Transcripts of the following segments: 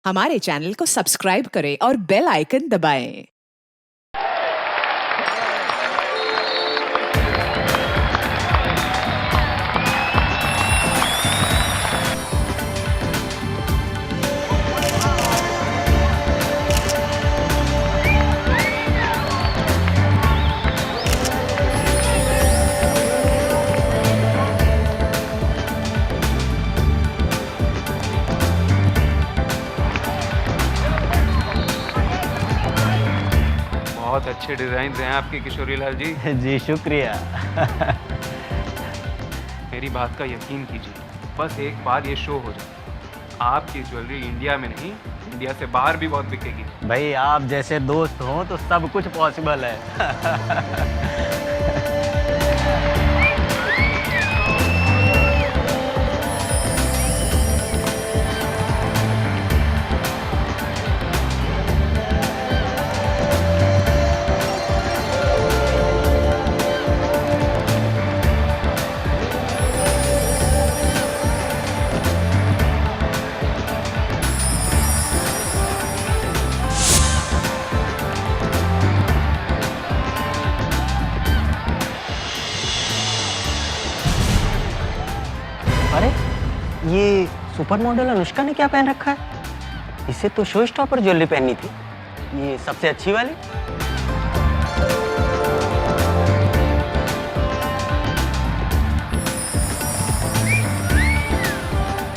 हमारे चैनल को सब्सक्राइब करें और बेल आइकन दबाएं। बहुत अच्छे डिजाइन हैं आपके किशोरी लाल जी। जी शुक्रिया। मेरी बात का यकीन कीजिए, बस एक बार ये शो हो जाए, आपकी ज्वेलरी इंडिया में नहीं, इंडिया से बाहर भी बहुत बिकेगी। भाई आप जैसे दोस्त हो तो सब कुछ पॉसिबल है। अरे ये सुपर मॉडल अनुष्का ने क्या पहन रखा है? इसे तो शो स्टॉपर ज्वेलरी पहननी थी। ये सबसे अच्छी वाली।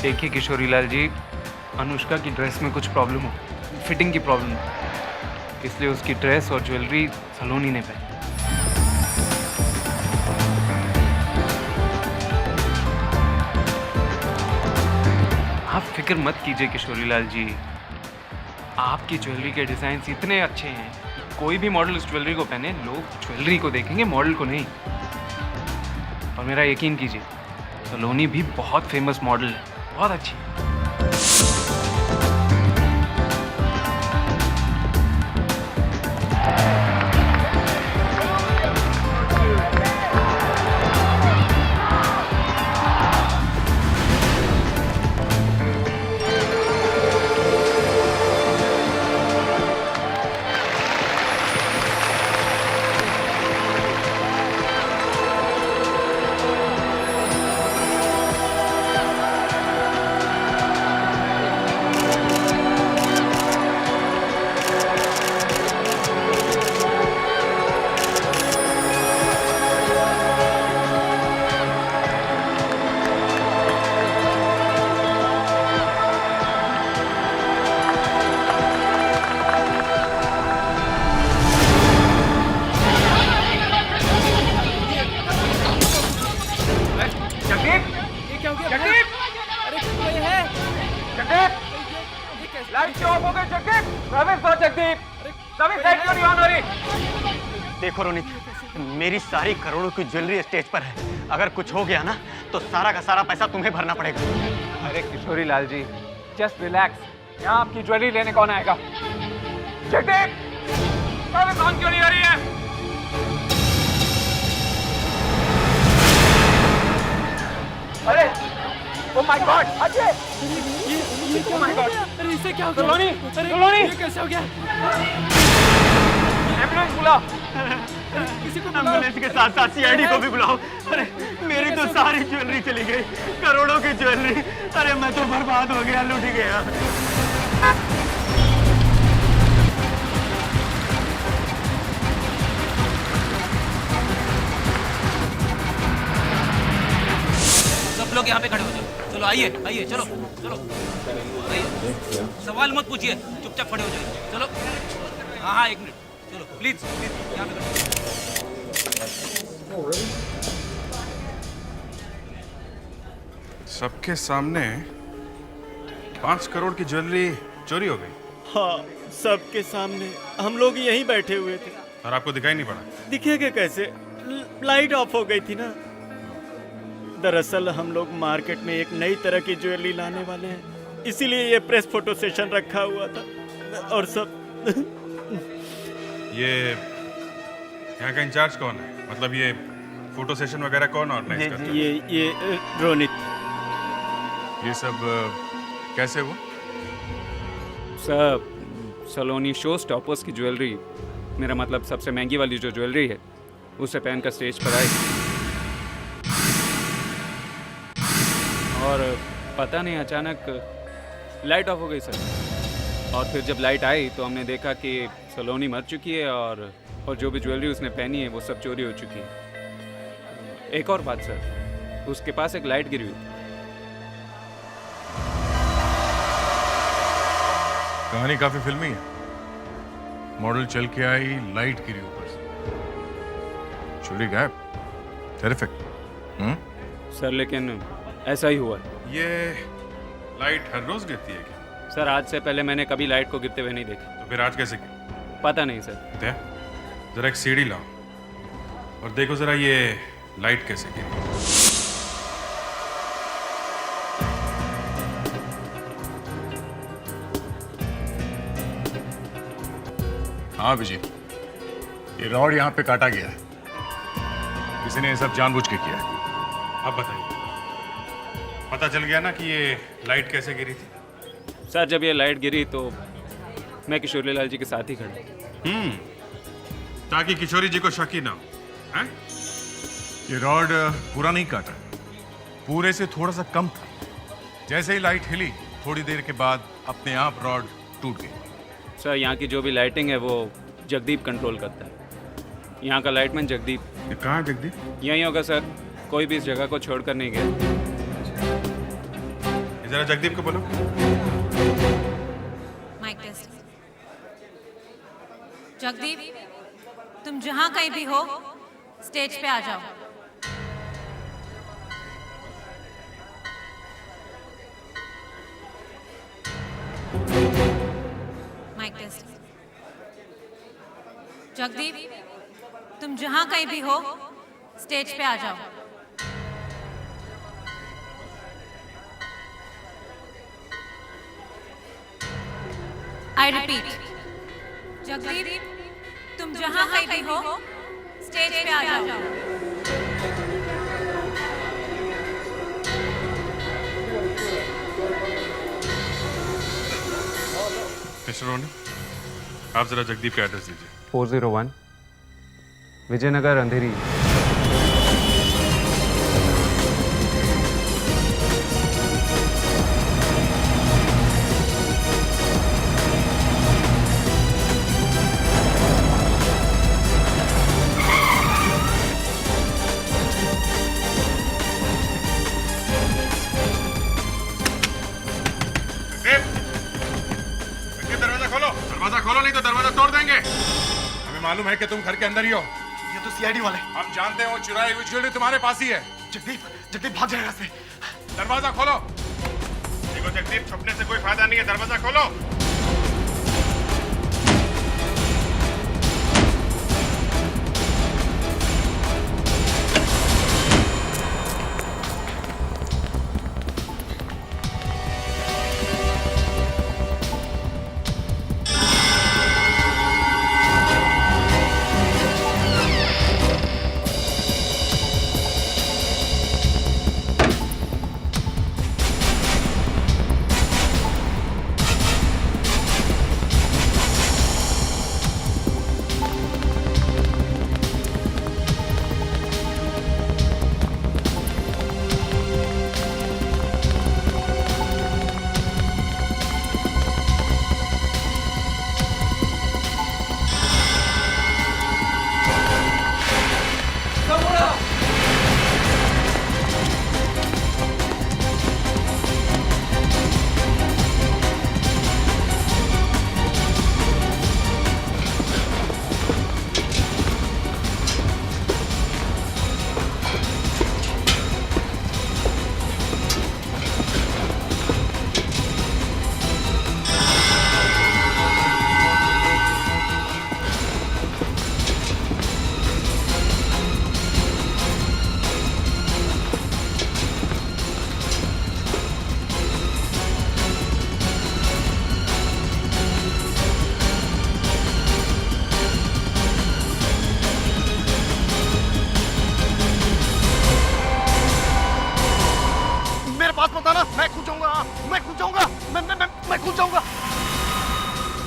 देखिए किशोरी लाल जी, अनुष्का की ड्रेस में कुछ प्रॉब्लम हो, फिटिंग की प्रॉब्लम हो, इसलिए उसकी ड्रेस और ज्वेलरी सलोनी ने पहनी। आप फिक्र मत कीजिए किशोरी लाल जी, आपकी ज्वेलरी के डिजाइन इतने अच्छे हैं कि कोई भी मॉडल उस ज्वेलरी को पहने, लोग ज्वेलरी को देखेंगे, मॉडल को नहीं। और मेरा यकीन कीजिए, सलोनी भी बहुत फेमस मॉडल है, बहुत अच्छी है। लाइट क्यों ऑफ हो गई जगदीप? सर्विस दो जगदीप, सर्विस लाइट क्यों नहीं ऑन हो रही? देखो रोनित, मेरी सारी करोड़ों की ज्वेलरी स्टेज पर है। अगर कुछ हो गया ना तो सारा का सारा पैसा तुम्हें भरना पड़ेगा। अरे किशोरी लाल जी, जस्ट रिलैक्स, यहाँ आपकी ज्वेलरी लेने कौन आएगा? जगदीप, सर्विस ऑन क्यों नहीं हो रही है? अरे ओह माय गॉड, अजय, ये क्या माय गॉड, अरे इसे क्या हो गया? सलोनी, अरे सलोनी, ये कैसे हो गया? एम्बुलेंस बुलाओ। किसी को बुलाओ। एम्बुलेंस के साथ साथ सीआईडी को भी बुलाओ। अरे मेरी तो सारी ज्वेलरी चली गई, करोड़ों की ज्वेलरी। अरे मैं तो बर्बाद हो गया, लूट गया। सब लोग यहाँ पे खड़े हो जाओ। चलो आइए आइए, चलो चलो आइए। सवाल मत पूछिए, चुपचाप खड़े हो जाइए। चलो हाँ हाँ, एक मिनट, चलो प्लीज प्लीज यहाँ पे खड़े। सबके सामने 5 करोड़ की ज्वेलरी चोरी हो गई। हाँ, सबके सामने हम लोग यहीं बैठे हुए थे। और आपको दिखाई नहीं पड़ा? दिखेगा कैसे, लाइट ऑफ हो गई थी ना। दरअसल हम लोग मार्केट में एक नई तरह की ज्वेलरी लाने वाले हैं, इसीलिए ये प्रेस फोटो सेशन रखा हुआ था। और सब ये यहाँ का इंचार्ज कौन है? मतलब ये फोटो सेशन वगैरह कौन ऑर्गेनाइज करता है? ये रोनित। ये सब कैसे हुआ? सर सलोनी शो स्टॉपर्स की ज्वेलरी, मेरा मतलब सबसे महंगी वाली जो ज्वेलरी है, उसे पहनकर स्टेज पर आई और पता नहीं अचानक लाइट ऑफ हो गई सर। और फिर जब लाइट आई तो हमने देखा कि सलोनी मर चुकी है और जो भी ज्वेलरी उसने पहनी है वो सब चोरी हो चुकी है। एक और बात सर, उसके पास एक लाइट गिरी हुई थी। कहानी काफी फिल्मी है। मॉडल चल के आई, लाइट गिरी ऊपर से, चुली गायब। टेरिफिक। सर लेकिन ऐसा ही हुआ। ये लाइट हर रोज गिरती है क्या? सर आज से पहले मैंने कभी लाइट को गिरते हुए नहीं देखा। तो फिर आज कैसे गिरी? पता नहीं सर। दे, जरा एक सीढ़ी लाओ और देखो जरा ये लाइट कैसे गिरी। हाँ विजय, ये रॉड यहाँ पे काटा गया है। किसी ने ये सब जानबूझ के किया है। अब बताइए, पता चल गया ना कि ये लाइट कैसे गिरी थी? सर जब ये लाइट गिरी तो मैं किशोरी लाल जी के साथ ही खड़ा। ताकि किशोरी जी को शक ही ना हो, हैं? ये रॉड पूरा नहीं काटा, पूरे से थोड़ा सा कम था। जैसे ही लाइट हिली, थोड़ी देर के बाद अपने आप रॉड टूट गई। सर यहाँ की जो भी लाइटिंग है वो जगदीप कंट्रोल करता है। यहाँ का लाइटमैन जगदीप। ये कहाँ है जगदीप? यहीं होगा सर, कोई भी इस जगह को छोड़कर नहीं गया। ये जरा जगदीप को बोलो। Mic test. जगदीप, तुम जहां कहीं भी हो, स्टेज पे आ जाओ। Mic test. जगदीप, तुम जहां कहीं भी हो, स्टेज पे आ जाओ। आई रिपीट, जगदीप, तुम जहां कहीं भी हो, स्टेज पे आ जाओ। मिस्टर रोनी, आप जरा जगदीप का एड्रेस दीजिए। 401 विजयनगर अंधेरी। दरवाजा खोलो नहीं तो दरवाजा तोड़ देंगे। हमें मालूम है कि तुम घर के अंदर ही हो। ये तो सीआईडी वाले। हम जानते हैं वो चुराई हुई ज्वेलरी तुम्हारे पास ही है। जगदीप भाग जाएगा से। दरवाजा खोलो। देखो जगदीप, छुपने से कोई फायदा नहीं है, दरवाजा खोलो।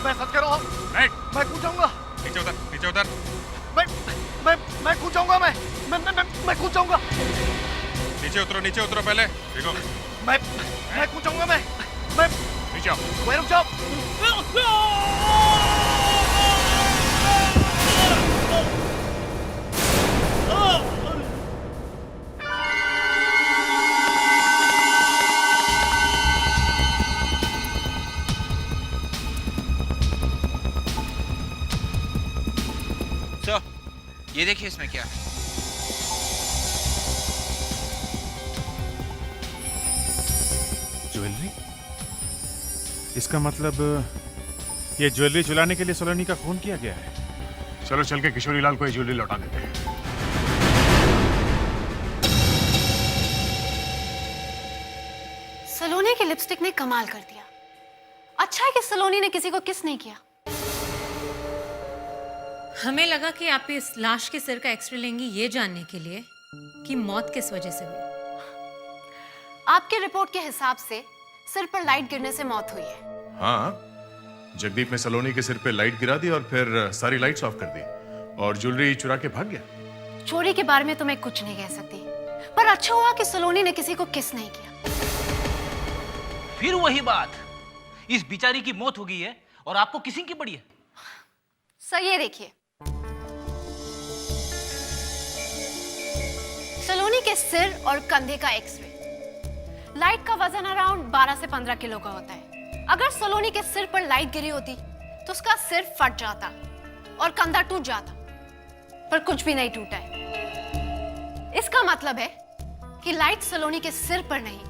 मैं सच कह रहा हूँ। मैं कूद जाऊंगा। नीचे उतर, नीचे उतर। मैं कूद जाऊंगा। मैं कूद जाऊंगा। नीचे उतरो पहले। देखो, मैं कूद जाऊंगा। मैं नीचे आओ। वहीं रुक जाओ। सर, ये देखिए इसमें क्या है। ज्वेलरी? इसका मतलब ये ज्वेलरी चुराने के लिए सलोनी का खून किया गया है। चलो चल के किशोरी लाल को ये ज्वेलरी लौटा देते हैं। सलोनी की लिपस्टिक ने कमाल कर दिया। अच्छा है कि सलोनी ने किसी को किस नहीं किया। हमें लगा कि आप इस लाश के सिर का एक्सरे लेंगी ये जानने के लिए कि मौत किस वजह से हुई। आपके रिपोर्ट के हिसाब से सिर पर लाइट गिरने से मौत हुई है। हाँ, जगदीप ने सलोनी के सिर पे लाइट गिरा दी और फिर सारी लाइट्स ऑफ कर दी और ज्वेलरी चुरा के भाग गया। चोरी के बारे में तो मैं कुछ नहीं कह सकती, पर अच्छा हुआ कि सलोनी ने किसी को किस नहीं किया। फिर वही बात, इस बेचारी की मौत हो गई है और आपको किसिंग की पड़ी है। सर ये देखिए, सलोनी के सिर और कंधे का एक्सरे। लाइट का वजन अराउंड 12 से 15 किलो का होता है। अगर सलोनी के सिर पर लाइट गिरी होती तो उसका सिर फट जाता और कंधा टूट जाता, पर कुछ भी नहीं टूटा है। इसका मतलब है कि लाइट सलोनी के सिर पर नहीं,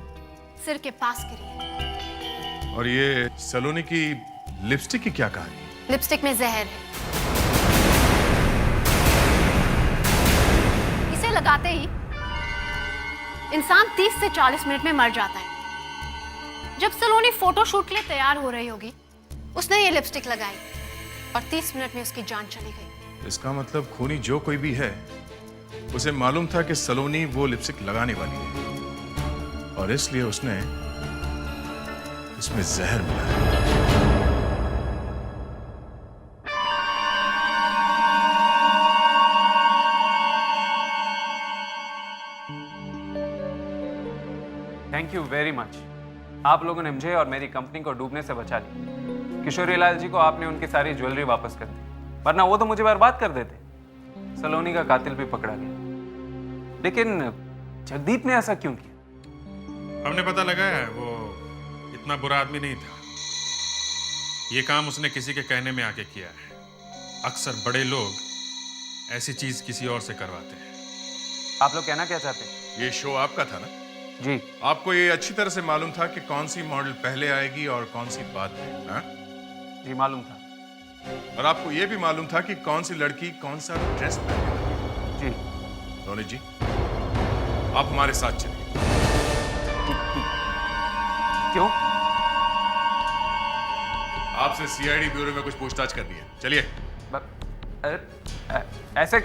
सिर के पास गिरी है। और ये सलोनी की लिपस्टिक की क्या कहानी? लिपस्टिक में जहर है। इसे लगाते ही इंसान 30 से 40 मिनट में मर जाता है। जब सलोनी फोटो शूट के लिए तैयार हो रही होगी, उसने ये लिपस्टिक लगाई और 30 मिनट में उसकी जान चली गई। इसका मतलब खूनी जो कोई भी है, उसे मालूम था कि सलोनी वो लिपस्टिक लगाने वाली है और इसलिए उसने इसमें जहर मिलाया। Thank you very much. आप लोगों ने मुझे और मेरी कंपनी को डूबने से बचा लिया। किशोरी लाल जी को आपने उनकी सारी ज्वेलरी वापस कर दी, वरना वो तो मुझे बर्बाद कर देते। सलोनी का कातिल भी पकड़ा गया, लेकिन जगदीप ने ऐसा क्यों किया? हमने पता लगाया है, वो इतना बुरा आदमी नहीं था। ये काम उसने किसी के कहने में आके किया है। अक्सर बड़े लोग ऐसी चीज किसी और से करवाते हैं। आप लोग कहना क्या चाहते हैं? ये शो आपका था ना? जी। आपको ये अच्छी तरह से मालूम था कि कौन सी मॉडल पहले आएगी और कौन सी बाद में, हाँ? जी मालूम था। और आपको ये भी मालूम था कि कौन सी लड़की कौन सा ड्रेस पहनेगी। जी। रोनित जी, आप हमारे साथ चलिए। क्यों? आपसे सीआईडी ब्यूरो में कुछ पूछताछ करनी है, चलिए। ऐसे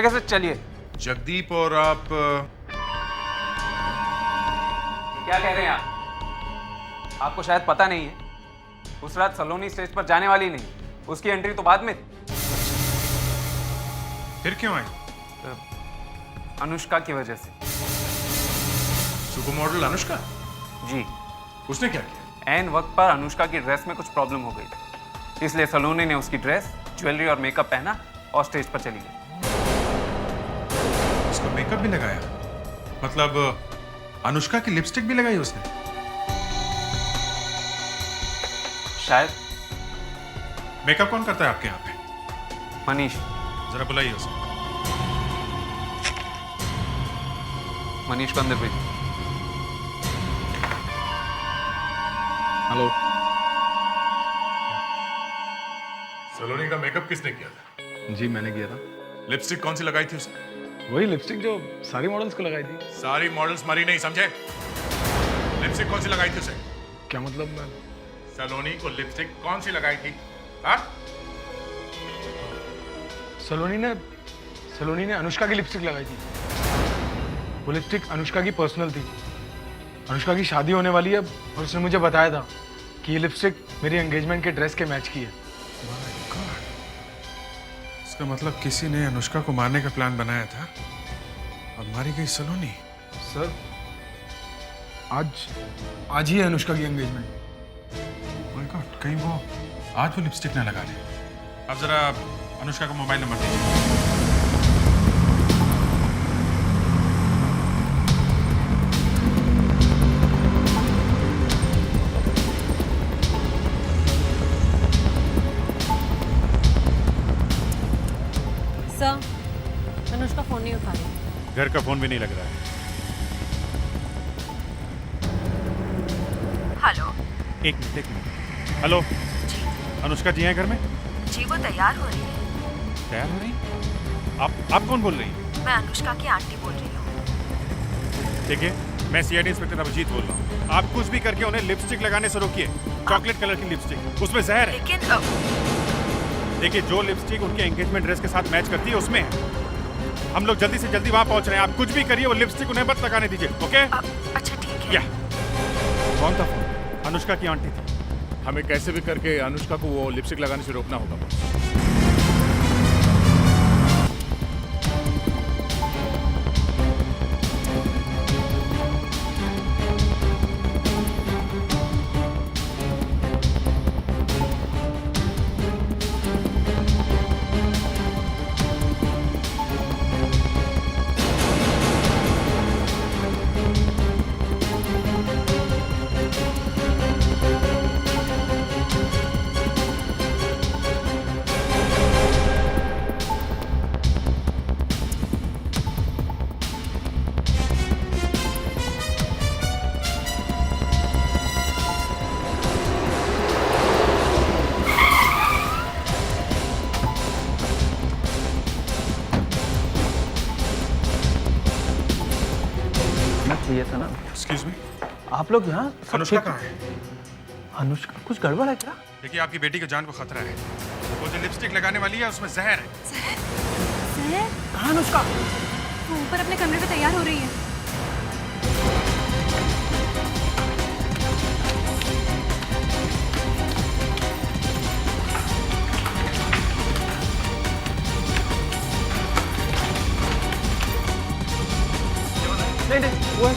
कैसे चलिए? जगदीप और आप क्या कह रहे हैं आप? आपको शायद पता नहीं है, उस रात सलोनी स्टेज पर जाने वाली नहीं, उसकी एंट्री तो बाद में थी। फिर क्यों आई? अनुष्का की वजह से। Super model Anushka? जी। उसने क्या किया? ऐन वक्त पर अनुष्का की ड्रेस में कुछ प्रॉब्लम हो गई थी, इसलिए सलोनी ने उसकी ड्रेस, ज्वेलरी और मेकअप पहना और स्टेज पर चली गई। उसका मेकअप भी लगाया? मतलब अनुष्का की लिपस्टिक भी लगाई उसने? शायद। मेकअप कौन करता है आपके यहाँ पे? मनीष। जरा बुलाइए उसे। मनीष को अंदर भेजिए। हेलो। सलोनी का मेकअप किसने किया था? जी मैंने किया था। लिपस्टिक कौन सी लगाई थी उसने? वही लिपस्टिक जो सारी मॉडल्स को लगाई थी। सारी मॉडल्स मरी नहीं, समझे? लिपस्टिक कौन सी लगाई थी उसे? क्या मतलब? मैं सलोनी को लिपस्टिक कौन सी लगाई थी? हाँ? सलोनी ने अनुष्का की लिपस्टिक लगाई थी। वो लिपस्टिक अनुष्का की पर्सनल थी। अनुष्का की शादी होने वाली है और उसने मुझे बताया था कि ये लिपस्टिक मेरी एंगेजमेंट के ड्रेस के मैच की है। इसका मतलब किसी ने अनुष्का को मारने का प्लान बनाया था और मारी गई सलोनी। सर आज ही है अनुष्का की एंगेजमेंट। माय गॉड, कहीं वो आज वो लिपस्टिक ना लगा दे। अब जरा अनुष्का का मोबाइल नंबर दीजिए। सर, अनुष्का फोन नहीं उठा रही। घर का फोन भी नहीं लग रहा है। हेलो। एक मिनट। हेलो, अनुष्का जी हैं घर में? जी, वो तैयार हो रही है। तैयार हो रही? आप कौन बोल रही हैं? मैं अनुष्का की आंटी बोल रही हूँ। ठीक है, मैं सीआईडी इंस्पेक्टर अभिजीत बोल रहा हूँ। आप कुछ भी करके उन्हें लिपस्टिक लगाने से रोकिए। चॉकलेट कलर की लिपस्टिक, उसमें जहर है। लेकिन देखिए, जो लिपस्टिक उनके एंगेजमेंट ड्रेस के साथ मैच करती है उसमें है। हम लोग जल्दी से जल्दी वहाँ पहुँच रहे हैं। आप कुछ भी करिए, वो लिपस्टिक उन्हें मत लगाने दीजिए, ओके? अच्छा ठीक है। कौन था फोन? अनुष्का की आंटी थी। हमें कैसे भी करके अनुष्का को वो लिपस्टिक लगाने से रोकना होगा। चाहिए था ना। एक्सक्यूज मी, आप लोग यहाँ अनुष्का कहाँ है? अनुष्का, कुछ गड़बड़ है क्या? देखिए, आपकी बेटी की जान को खतरा है। वो जो लिपस्टिक लगाने वाली है उसमें जहर है। सर, कहाँ अनुष्का? वो ऊपर अपने कमरे में तैयार हो रही है। नहीं, वो है।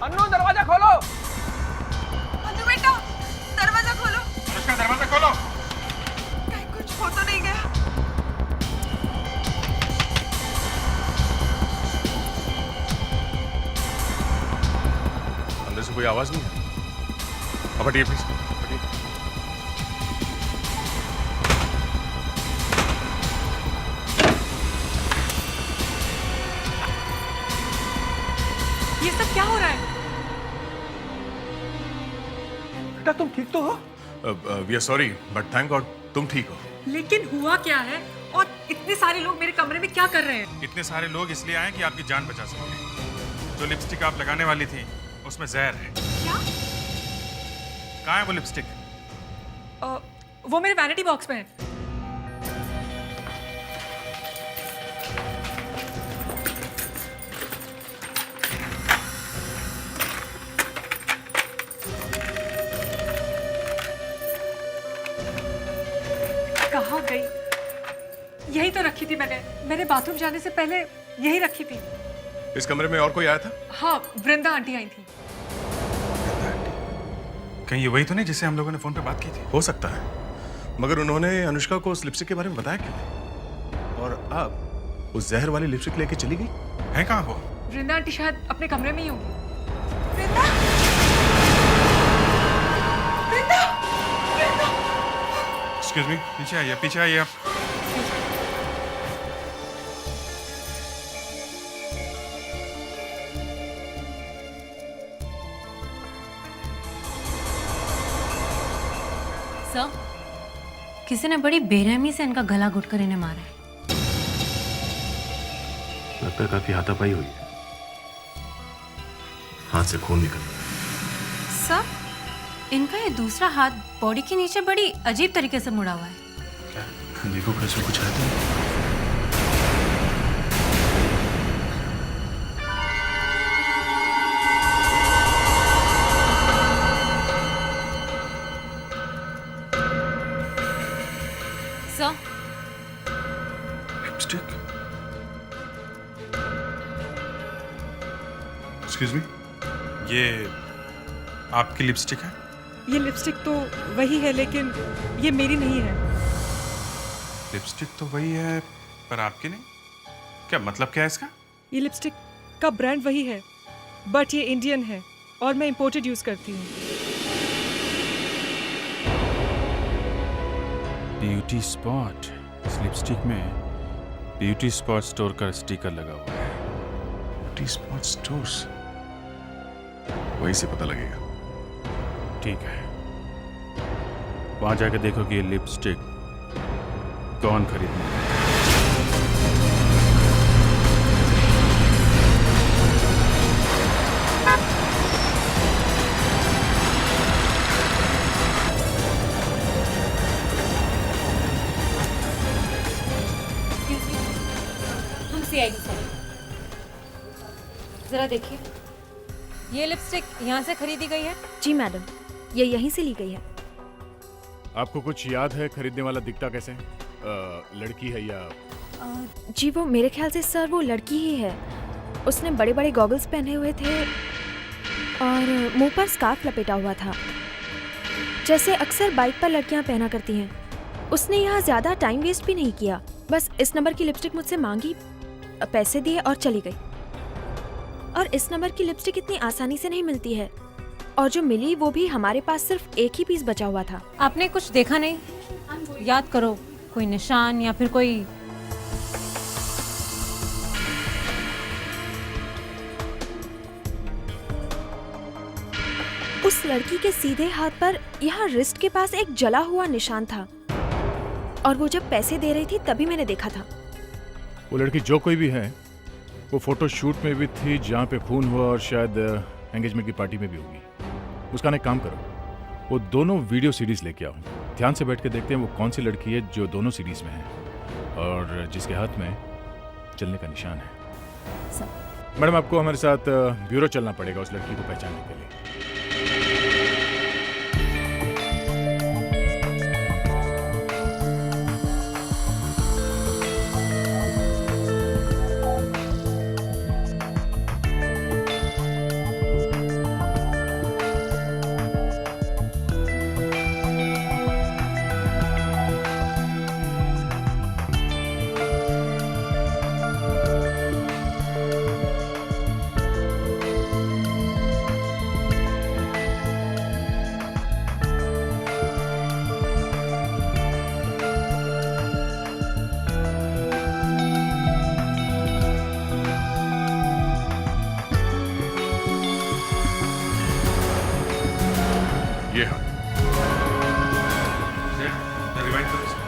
अन्नू, दरवाजा खोलो। अन्नू बेटा, दरवाजा खोलो। अनुष्का, दरवाजा खोलो। कहीं कुछ हो तो नहीं गया? अंदर से कोई आवाज नहीं है। अब हटिए प्लीज, हटिए। ये सब क्या हो रहा है? बेटा तुम ठीक तो हो? We are sorry, but thank God तुम ठीक हो। लेकिन हुआ क्या है? और इतने सारे लोग मेरे कमरे में क्या कर रहे हैं? इतने सारे लोग इसलिए आए कि आपकी जान बचा सकें। जो लिपस्टिक आप लगाने वाली थी उसमें जहर है। क्या? कहाँ है वो लिपस्टिक? वो मेरे वैनिटी बॉक्स में है। कहाँ गई? यही तो रखी थी मैंने बाथरूम जाने से पहले यही रखी थी। इस कमरे में और कोई आया था? हाँ, वृंदा आंटी आई थी। कहीं ये वही तो नहीं जिससे हम लोगों ने फोन पे बात की थी? हो सकता है, मगर उन्होंने अनुष्का को उस लिपस्टिक के बारे में बताया क्यों? और अब उस जहर वाली लिपस्टिक लेके चली गई? है कहाँ वो? वृंदा आंटी शायद अपने कमरे में ही होगी। एक्सक्यूज मी, पीछे आइए आप। सर, किसी ने बड़ी बेरहमी से इनका गला घुटकर इन्हें मारा है। लगता है काफी हाथापाई हुई है। हाथ से खून निकल रहा है। सर, इनका ये दूसरा हाथ बॉडी के नीचे बड़ी अजीब तरीके से मुड़ा हुआ है। क्या देखो, कैसे कुछ है तो? एक्सक्यूज मी, ये आपकी लिपस्टिक है? ये लिपस्टिक तो वही है लेकिन ये मेरी नहीं है। लिपस्टिक तो वही है पर आपकी नहीं? क्या मतलब क्या है इसका? ये लिपस्टिक का ब्रांड वही है बट ये इंडियन है और मैं इंपोर्टेड यूज करती हूँ। ब्यूटी स्पॉट, इस लिपस्टिक में ब्यूटी स्पॉट स्टोर का स्टिकर लगा हुआ है। ब्यूटी स्पॉट स्टोर्स, वहीं से पता लगेगा। ठीक है, वहां जाकर देखो कि ये लिपस्टिक कौन खरीदने आया है। हम CID से। जरा देखिए, ये लिपस्टिक यहाँ से खरीदी गई है? जी मैडम, ये यहीं से ली गई है। आपको कुछ याद है खरीदने वाला दिखता कैसे? लड़की है या? जी वो मेरे ख्याल से सर वो लड़की ही है। उसने बड़े बड़े गॉगल्स पहने हुए थे और मुंह पर स्कार्फ लपेटा हुआ था, जैसे अक्सर बाइक पर लड़कियां पहना करती हैं। उसने यहाँ ज़्यादा टाइम वेस्ट भी नहीं किया, बस इस नंबर की लिपस्टिक मुझसे मांगी, पैसे दिए और चली गई। और इस नंबर की लिपस्टिक इतनी आसानी से नहीं मिलती है, और जो मिली वो भी हमारे पास सिर्फ एक ही पीस बचा हुआ था। आपने कुछ देखा नहीं? याद करो, कोई निशान या फिर कोई? उस लड़की के सीधे हाथ पर यहाँ रिस्ट के पास एक जला हुआ निशान था, और वो जब पैसे दे रही थी तभी मैंने देखा था। वो लड़की जो कोई भी है, वो फोटो शूट में भी थी जहाँ पे खून हुआ, और शायद एंगेजमेंट की पार्टी में भी होगी। उसका एक काम करो, वो दोनों वीडियो सीरीज लेके आओ, ध्यान से बैठ के देखते हैं वो कौन सी लड़की है जो दोनों सीरीज में है और जिसके हाथ में चलने का निशान है। मैडम, आपको हमारे साथ ब्यूरो चलना पड़ेगा उस लड़की को पहचानने के लिए। ये हाँ, रिवाइंड करो इसको।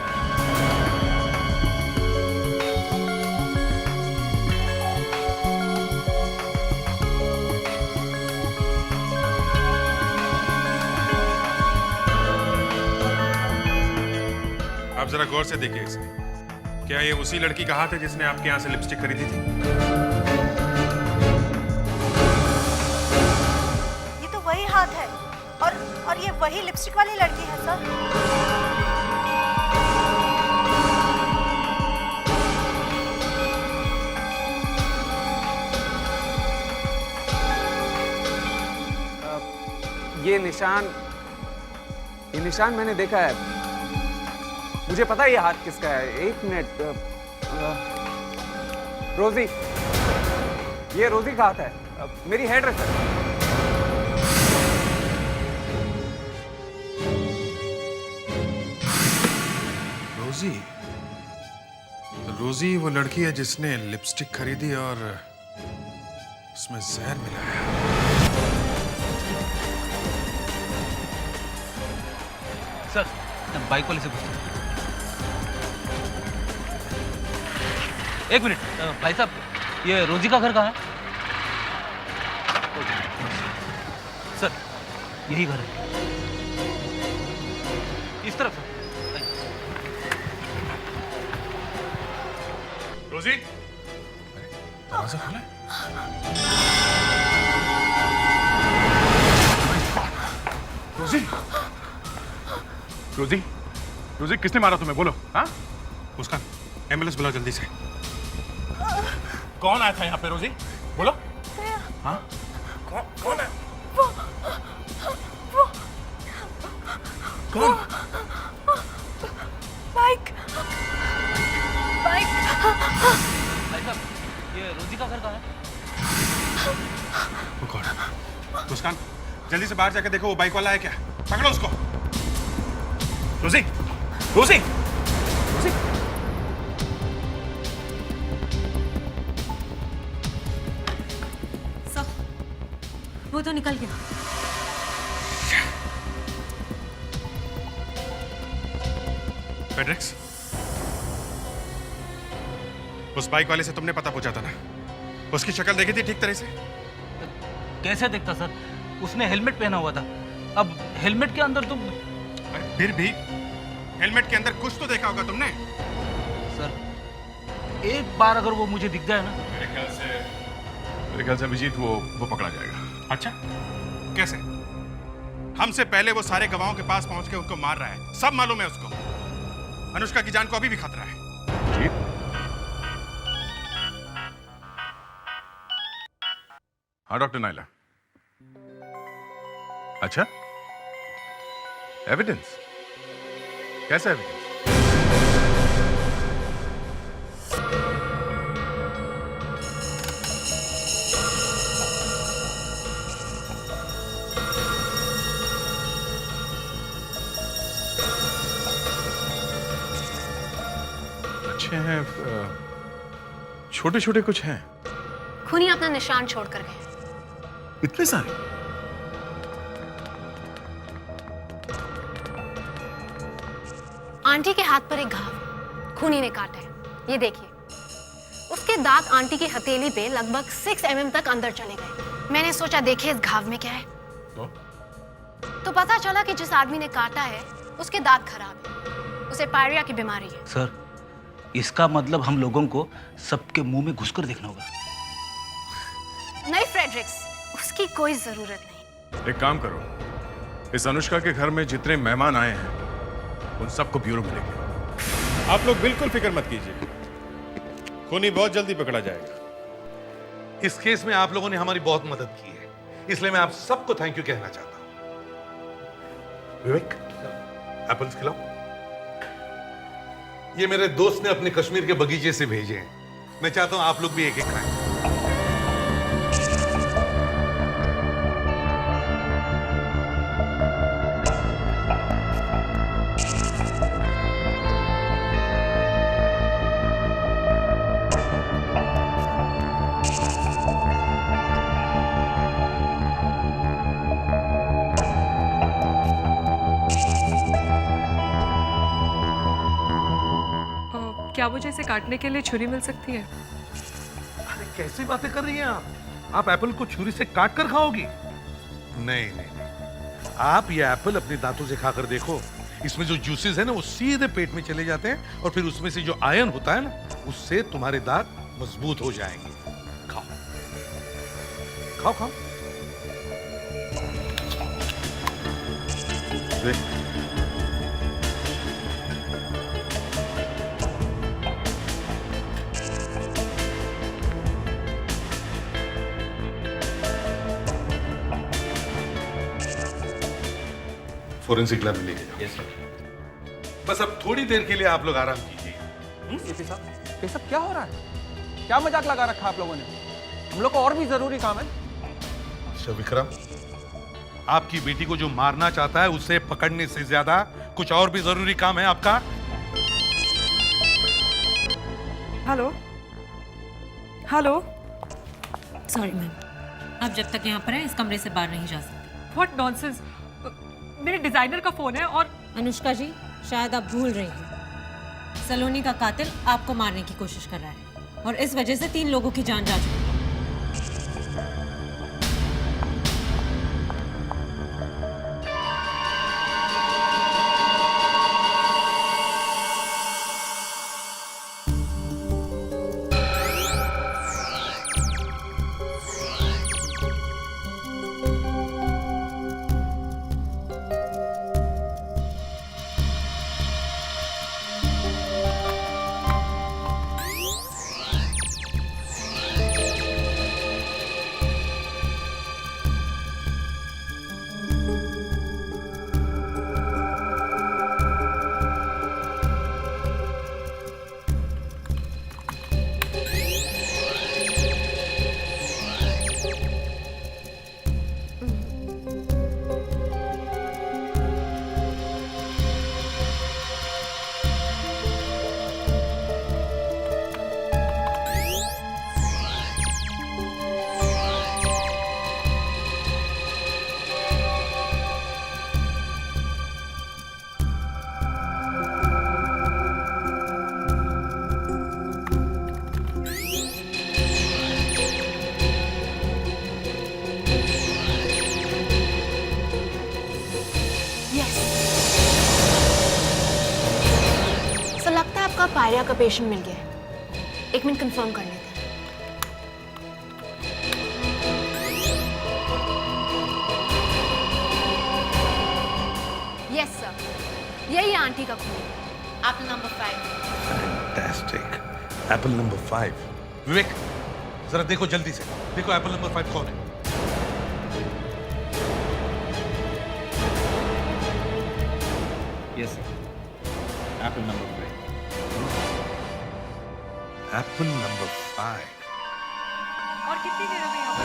आप जरा गौर से देखिए इसे। क्या ये उसी लड़की का हाथ है जिसने आपके यहाँ से लिपस्टिक खरीदी थी? ये तो वही हाथ है, और ये वही लिपस्टिक वाली लड़की है सर। ये निशान मैंने देखा है। मुझे पता है ये हाथ किसका है। एक मिनट, रोजी, ये रोजी का हाथ है, मेरी हेयर ड्रेसर। रोजी वो लड़की है जिसने लिपस्टिक खरीदी और उसमें जहर मिलाया। सर, बाइक वाले से पूछते हैं। एक मिनट, भाई साहब, ये रोजी का घर कहाँ है? सर, यही घर है, इस तरफ है। रोजी, दरवाजा खुला है? रोजी, रोजी, रोजी, किसने मारा तुम्हें? बोलो। हाँ, मुस्कान, एम्बुलेंस बुलाओ जल्दी से। कौन आया था यहाँ पे? रोजी, बोलो। हाँ? कौन है? वो कौन? बाइक भाई साहब, ये रोजी का घर कहाँ है? वो कौन है? मुस्कान, जल्दी से बाहर जाके देखो वो बाइक वाला है क्या? पकड़ो उसको। रोजी, रोजी, रोजी। सब वो तो निकल गया। फेड्रिक्स, उस बाइक वाले से तुमने पता पूछा था ना? उसकी शक्ल देखी थी ठीक तरह से? कैसे देखता सर? उसने हेलमेट पहना हुआ था। अब हेलमेट के अंदर तो अरे फिर भी हेलमेट के अंदर कुछ तो देखा होगा तुमने। सर, एक बार अगर वो मुझे दिख जाए ना, मेरे ख्याल से अभिजीत वो पकड़ा जाएगा। अच्छा, कैसे? हमसे पहले वो सारे गवाहों के पास पहुंच के उनको मार रहा है, सब मालूम है उसको। अनुष्का की जान को अभी भी खतरा है। जी? हाँ डॉक्टर नाइला। अच्छा, एविडेंस? कैसा एविडेंस? अच्छे हैं, छोटे छोटे कुछ हैं। खूनी अपना निशान छोड़कर गए। इतने सारे? आंटी के हाथ पर एक घाव खूनी ने काटा है, ये देखिए। उसके दांत आंटी की हथेली पे लगभग 6 mm तक अंदर चले गए। मैंने सोचा देखे इस घाव में क्या है। तो पता चला कि जिस आदमी ने काटा है उसके दांत खराब है, उसे पायरिया की बीमारी है। सर, इसका मतलब हम लोगों को सबके मुंह में घुसकर देखना होगा। नहीं फ्रेडरिक्स, उसकी कोई जरूरत नहीं। एक काम करो, इस अनुष्का के घर में जितने मेहमान आए हैं उन सबको ब्यूरो में लेके। आप लोग बिल्कुल फिक्र मत कीजिए, खूनी बहुत जल्दी पकड़ा जाएगा। इस केस में आप लोगों ने हमारी बहुत मदद की है, इसलिए मैं आप सबको थैंक यू कहना चाहता हूं। विवेक, एप्पल्स खिलाओ। ये मेरे दोस्त ने अपने कश्मीर के बगीचे से भेजे हैं, मैं चाहता हूं आप लोग भी एक एक खाएं। क्या मुझे इसे काटने के लिए छुरी मिल सकती है? अरे कैसी बातें कर रही हैं आप एप्पल को छुरी से काट कर खाओगी? नहीं नहीं, आप ये एप्पल अपने दांतों से खाकर देखो, इसमें जो जूसेस है ना वो सीधे पेट में चले जाते हैं और फिर उसमें से जो आयरन होता है ना उससे तुम्हारे दांत मजबूत हो जाएंगे। खाओ खाओ खाओ। देख, फोरेंसिक लैब में लेके जाओ। Yes sir. बस अब थोड़ी देर के लिए आप लोग आराम कीजिए। एसपी साहब, ये सब क्या हो रहा है? क्या मजाक लगा रखा आप लोगों ने? हम लोग को और भी जरूरी काम है। मिस्टर विक्रम, आपकी बेटी को जो मारना चाहता है उसे पकड़ने से ज्यादा कुछ और भी जरूरी काम है आपका। Hello hello. सॉरी मैम, आप जब तक यहाँ पर हैं इस कमरे से बाहर नहीं जा सकते। व्हाट नॉनसेंस, मेरे डिजाइनर का फोन है। और अनुष्का जी, शायद आप भूल रही हैं, सलोनी का कातिल आपको मारने की कोशिश कर रहा है और इस वजह से 3 लोगों की जान जा चुकी है। पायरिया का पेशेंट मिल गया है। 1 मिनट कंफर्म कर लेते हैं। यस सर, यही आंटी का खून। Apple number 5। Fantastic. Apple number 5। विवेक, जरा देखो जल्दी से, देखो एप्पल नंबर 5 कौन है। Yes sir, Apple number 5। Apple number 5। और कितनी देर हो गई यहाँ पर?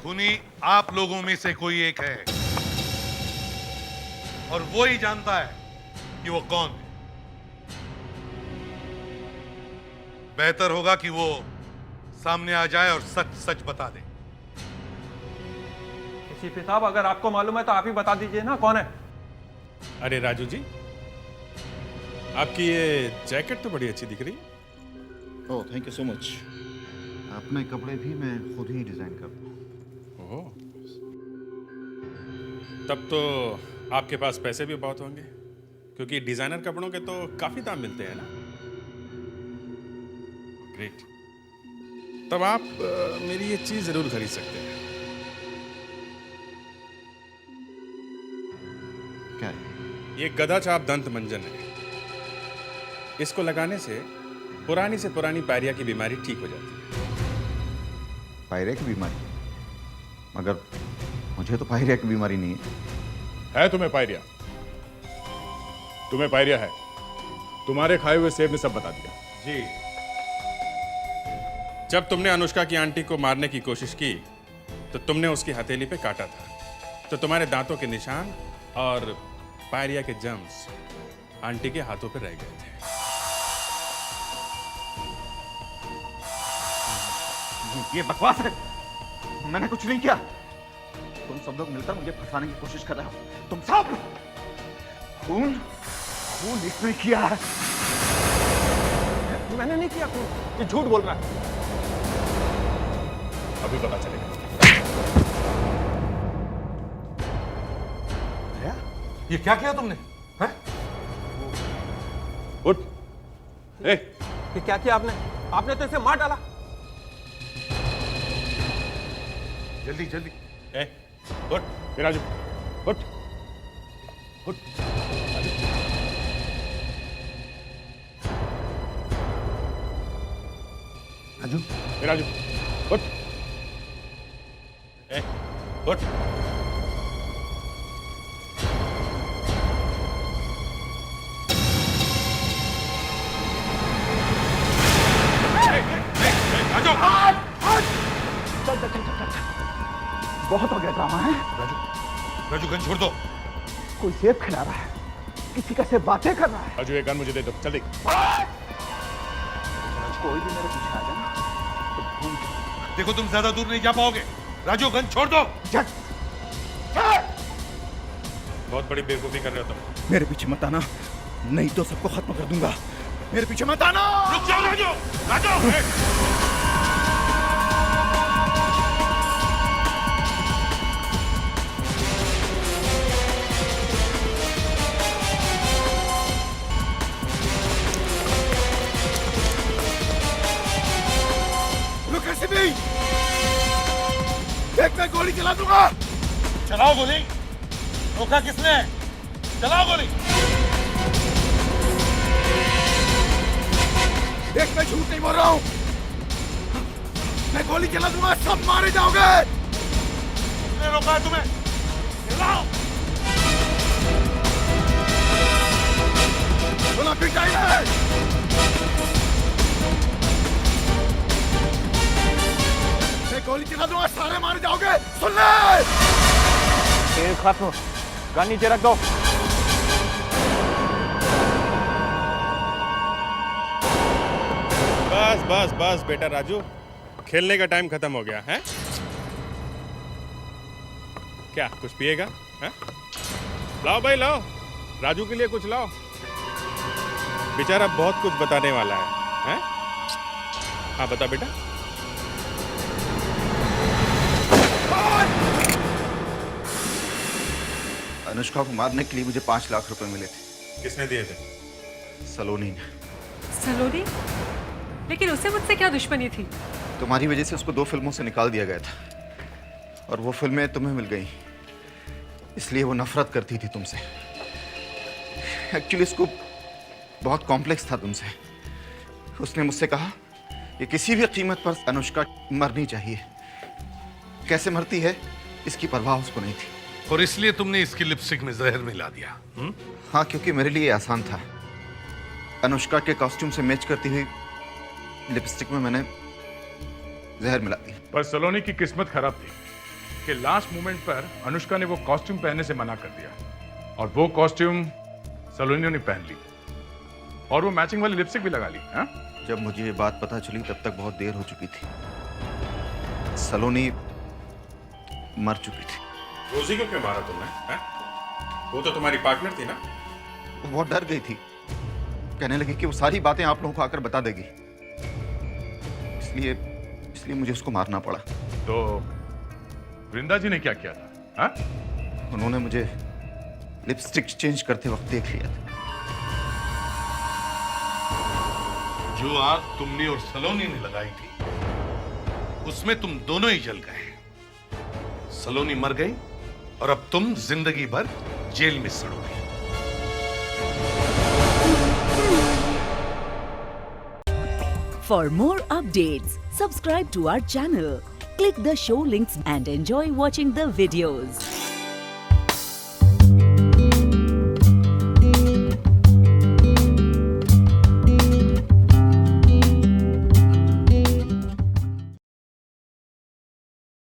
खूनी आप लोगों में से कोई एक है और वो ही जानता है कि वो कौन है। बेहतर होगा कि वो सामने आ जाए और सच सच बता दे। एसीपी साहब, अगर आपको मालूम है तो आप ही बता दीजिए ना कौन है। अरे राजू जी, आपकी ये जैकेट तो बड़ी अच्छी दिख रही है। ओह, थैंक यू सो मच। अपने कपड़े भी मैं खुद ही डिजाइन करता हूँ। ओह, तब तो आपके पास पैसे भी बहुत होंगे, क्योंकि डिजाइनर कपड़ों के तो काफी दाम मिलते हैं ना। ग्रेट। तब आप मेरी ये चीज जरूर खरीद सकते हैं। क्या? ये गधा छाप दंत मंजन है। इसको लगाने से पुरानी पायरिया की बीमारी ठीक हो जाती है। पायरिया की बीमारी? मगर मुझे तो पायरिया की बीमारी नहीं है। तुम्हें पायरिया? तुम्हें पायरिया है? तुम्हारे खाए हुए सेब ने सब बता दिया। जी, जब तुमने अनुष्का की आंटी को मारने की कोशिश की तो तुमने उसकी हथेली पे काटा था, तो तुम्हारे दांतों के निशान और पायरिया के जर्म्स आंटी के हाथों पर रह गए थे। ये बकवास है। मैंने कुछ नहीं किया। तुम सब लोग मिलकर मुझे फंसाने की कोशिश कर रहे हो। तुम सब खून इसने किया है। मैंने नहीं किया खून, ये झूठ बोल रहा है। अभी पता चलेगा। ये क्या किया तुमने? हैं? उठ। ए, ये क्या किया आपने? आपने तो इसे मार डाला। जल्दी जल्दी। ए, उठ। राजू, उठ। उठ। राजू, राजू, उठ। ए, उठ। बहुत हो गया ड्रामा है। राजू गन छोड़ दो। कोई सेब खिला रहा है, किसी का से बातें कर रहा है। राजू, एक गन मुझे दे दो, जल्दी। कोई भी मेरे पीछे आ जाए। देखो तुम ज्यादा दूर नहीं जा पाओगे। राजू गन छोड़ दो। बहुत बड़ी बेवकूफी कर रहे हो तुम। मेरे पीछे मत आना, नहीं तो सबको खत्म कर दूंगा। मेरे पीछे मत आना। रुक जाओ राजू। राजू देख, मैं गोली चला दूंगा। चलाओ गोली। रोका किसने? चलाओ गोली। देख, मैं झूठ नहीं बोल रहा हूँ। मैं गोली चला दूंगा, सब मारे जाओगे। किसने रोका है तुम्हें? चलाओ। सुना पिटाई है। गोली चला दूंगा, सारे मारे जाओगे। सुन ले। तेज खत्म, गन नीचे रख दो। बस बस बस बेटा राजू, खेलने का टाइम खत्म हो गया है। क्या कुछ पिएगा? है? लाओ भाई लाओ, राजू के लिए कुछ लाओ। बेचारा बहुत कुछ बताने वाला है? हाँ बता बेटा। अनुष्का को मारने के लिए मुझे 5 लाख रुपए मिले थे। किसने दिए थे? सलोनी ने। सलोनी? लेकिन उससे मुझसे क्या दुश्मनी थी? तुम्हारी वजह से उसको 2 फिल्मों से निकाल दिया गया था और वो फिल्में तुम्हें मिल गई, इसलिए वो नफरत करती थी तुमसे। एक्चुअली उसको बहुत कॉम्प्लेक्स था तुमसे। उसने मुझसे कहा कि किसी भी कीमत पर अनुष्का मरनी चाहिए। कैसे मरती है इसकी परवाह उसको नहीं थी। और इसलिए तुमने इसकी लिपस्टिक में जहर मिला दिया? हाँ, क्योंकि मेरे लिए आसान था। अनुष्का के कॉस्ट्यूम से मैच करती हुई लिपस्टिक में मैंने जहर मिला दी। पर सलोनी की किस्मत खराब थी कि लास्ट मोमेंट पर अनुष्का ने वो कॉस्ट्यूम पहनने से मना कर दिया और वो कॉस्ट्यूम सलोनी ने पहन ली और वो मैचिंग वाली लिपस्टिक भी लगा ली। हा? जब मुझे ये बात पता चली तब तक बहुत देर हो चुकी थी। सलोनी मर चुकी थी। रोजी को क्यों मारा तुमने? हैं? वो तो तुम्हारी पार्टनर थी ना? वो बहुत डर गई थी, कहने लगी कि वो सारी बातें आप लोगों को आकर बता देगी, इसलिए मुझे उसको मारना पड़ा। तो वृंदा जी ने क्या किया था? हा? उन्होंने मुझे लिपस्टिक चेंज करते वक्त देख लिया था। जो आग तुमने और सलोनी ने लगाई थी उसमें तुम दोनों ही जल गए। सलोनी मर गई और अब तुम जिंदगी भर जेल में सड़ोगे। For more updates, subscribe to our channel, click the show links and enjoy watching the videos.